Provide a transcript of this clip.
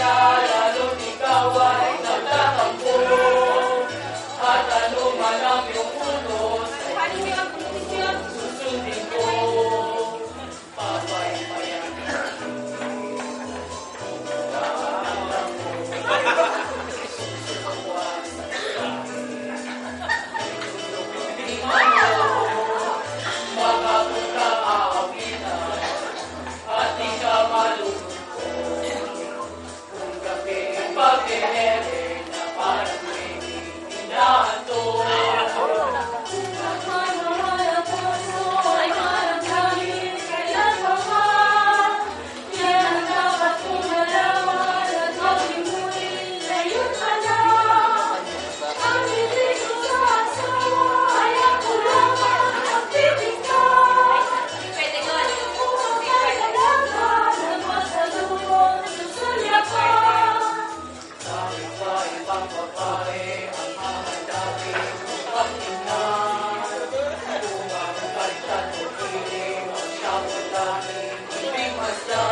na lalo't ikaw ay nagtatampo. At ano man ang iyong utos, susundin ko. Papaypayan makapunta aawitan at di ka malulungkot. Kung gabi pag-iere na parang may inaanto. Ibang babae ang hahandapin ng pagtingnan. Kung ang kalitan o piling ang siyang ulanin, hindi masdan.